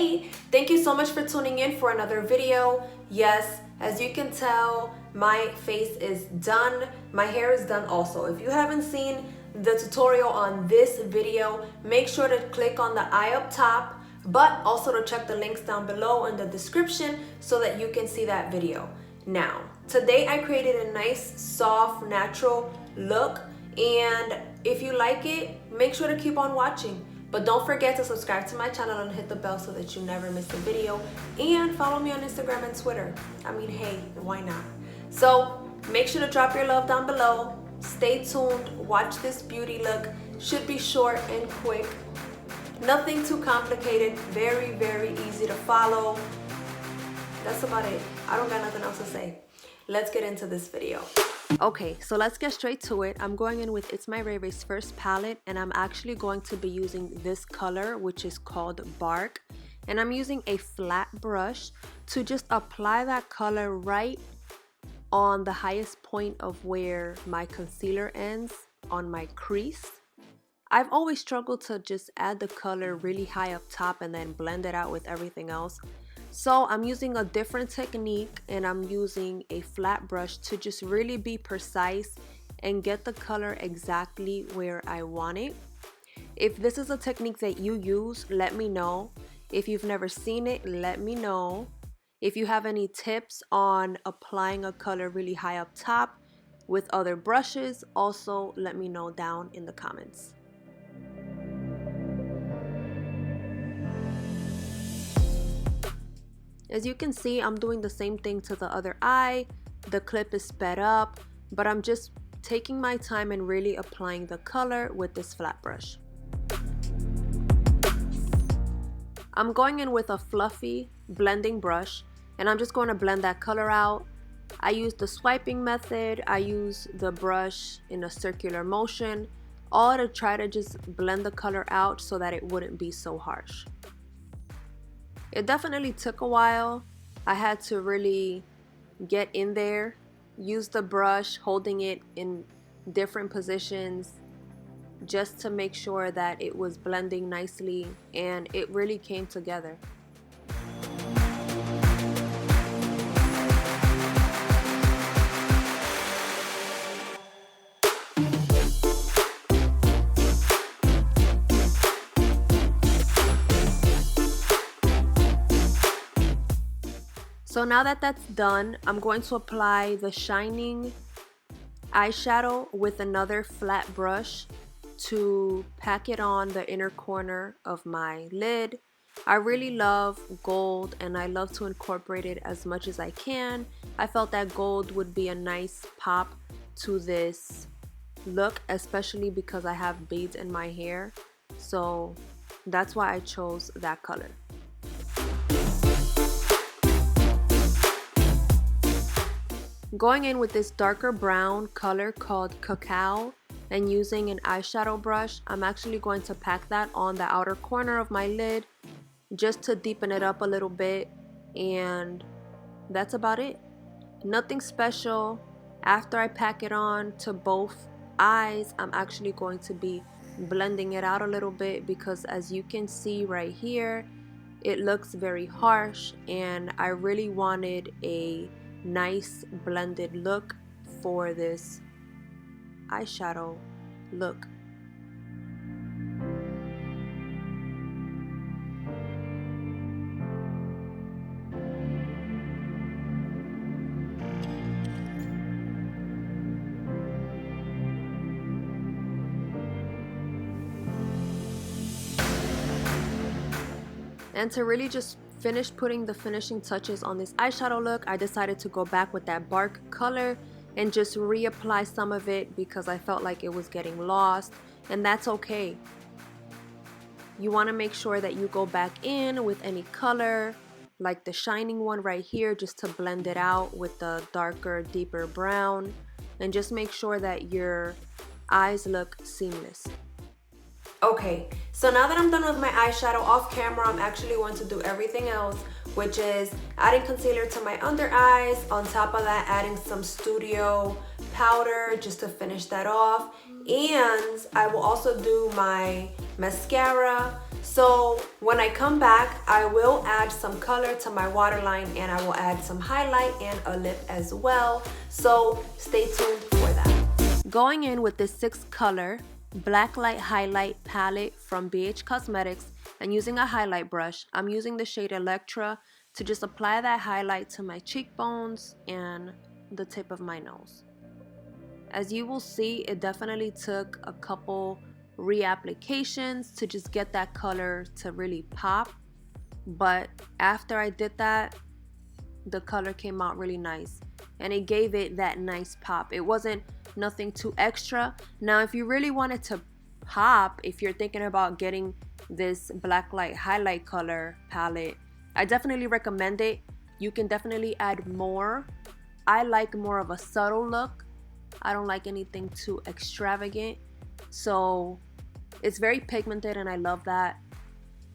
Hey, thank you so much for tuning in for another video. Yes, as you can tell, my face is done. My hair is done also. If you haven't seen the tutorial on this video, make sure to click on the eye up top, but also to check the links down below in the description so that you can see that video. Now, today I created a nice, soft, natural look, and if you like it, make sure to keep on watching. But don't forget to subscribe to my channel and hit the bell so that you never miss a video. And follow me on Instagram and Twitter. I mean, hey, why not? So make sure to drop your love down below. Stay tuned. Watch this beauty look. Should be short and quick. Nothing too complicated. Very, very easy to follow. That's about it. I don't got nothing else to say. Let's get into this video. Okay, so let's get straight to it. I'm going in with Itsmyrayeraye's first palette, and I'm actually going to be using this color, which is called Bark. And I'm using a flat brush to just apply that color right on the highest point of where my concealer ends, on my crease. I've always struggled to just add the color really high up top and then blend it out with everything else. So I'm using a different technique, and I'm using a flat brush to just really be precise and get the color exactly where I want it. If this is a technique that you use, let me know. If you've never seen it, let me know. If you have any tips on applying a color really high up top with other brushes, also let me know down in the comments. As you can see, I'm doing the same thing to the other eye. The clip is sped up, but I'm just taking my time and really applying the color with this flat brush. I'm going in with a fluffy blending brush, and I'm just going to blend that color out. I use the swiping method. I use the brush in a circular motion, all to try to just blend the color out so that it wouldn't be so harsh. It definitely took a while. I had to really get in there, use the brush, holding it in different positions just to make sure that it was blending nicely, and it really came together. So now that that's done, I'm going to apply the shining eyeshadow with another flat brush to pack it on the inner corner of my lid. I really love gold, and I love to incorporate it as much as I can. I felt that gold would be a nice pop to this look, especially because I have beads in my hair. So that's why I chose that color. Going in with this darker brown color called Cacao, and using an eyeshadow brush, I'm actually going to pack that on the outer corner of my lid just to deepen it up a little bit, and that's about it. Nothing special. After I pack it on to both eyes, I'm actually going to be blending it out a little bit because, as you can see right here, it looks very harsh, and I really wanted a nice blended look for this eyeshadow look. And to really just finish putting the finishing touches on this eyeshadow look, I decided to go back with that Bark color and just reapply some of it because I felt like it was getting lost, and that's okay. You want to make sure that you go back in with any color, like the shining one right here, just to blend it out with the darker, deeper brown, and just make sure that your eyes look seamless. Okay, so now that I'm done with my eyeshadow off camera, I'm actually going to do everything else, which is adding concealer to my under eyes. On top of that, adding some studio powder just to finish that off. and I will also do my mascara. So when I come back, I will add some color to my waterline, and I will add some highlight and a lip as well. So stay tuned for that. Going in with this 6 color Blacklight Highlight palette from BH Cosmetics and using a highlight brush, I'm using the shade Electra to just apply that highlight to my cheekbones and the tip of my nose. As you will see, it definitely took a couple reapplications to just get that color to really pop, but after I did that, the color came out really nice and it gave it that nice pop. It wasn't nothing too extra. Now if you really wanted to pop, if you're thinking about getting this Blacklight highlight color palette, I definitely recommend it. You can definitely add more. I like more of a subtle look. I don't like anything too extravagant, so it's very pigmented and I love that.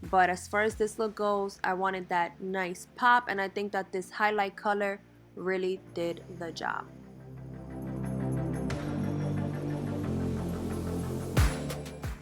But as far as this look goes, I wanted that nice pop, and I think that this highlight color really did the job.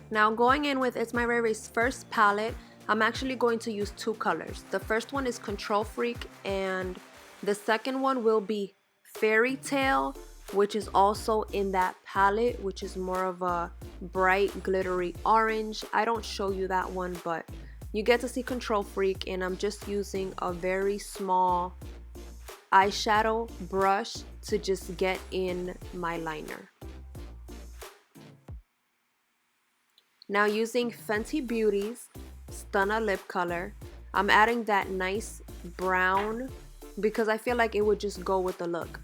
Now going in with Itsmyrayeraye's first palette, I'm actually going to use 2 colors. The first one is Control Freak, and the second one will be Fairy Tale, which is also in that palette, which is more of a bright glittery orange. I don't show you that one, but you get to see Control Freak, and I'm just using a very small eyeshadow brush to just get in my liner. Now using Fenty Beauty's Stunna lip color, I'm adding that nice brown because I feel like it would just go with the look.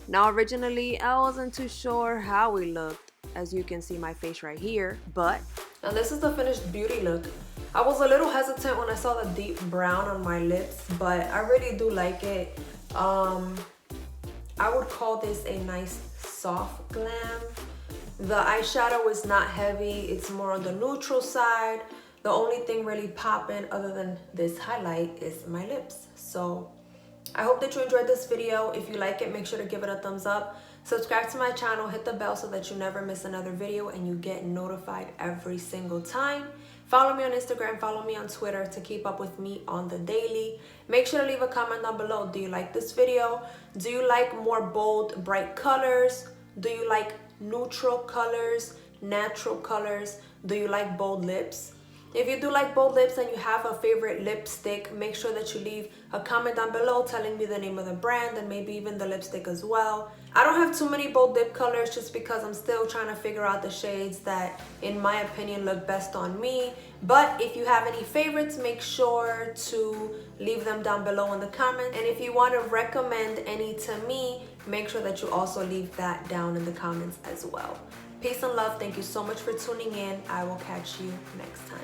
Now originally I wasn't too sure how it looked, as you can see my face right here, but now this is the finished beauty look. I was a little hesitant when I saw the deep brown on my lips, but I really do like it. I would call this a nice soft glam. The eyeshadow is not heavy, it's more on the neutral side. The only thing really popping other than this highlight is my lips. So I hope that you enjoyed this video. If you like it, make sure to give it a thumbs up. Subscribe to my channel, hit the bell so that you never miss another video and you get notified every single time. Follow me on Instagram, follow me on Twitter to keep up with me on the daily. Make sure to leave a comment down below. Do you like this video? Do you like more bold, bright colors? Do you like neutral colors, natural colors? Do you like bold lips? If you do like bold lips and you have a favorite lipstick, make sure that you leave a comment down below telling me the name of the brand and maybe even the lipstick as well. I don't have too many bold lip colors just because I'm still trying to figure out the shades that, in my opinion, look best on me. But if you have any favorites, make sure to leave them down below in the comments. And if you want to recommend any to me, make sure that you also leave that down in the comments as well. Peace and love. Thank you so much for tuning in. I will catch you next time.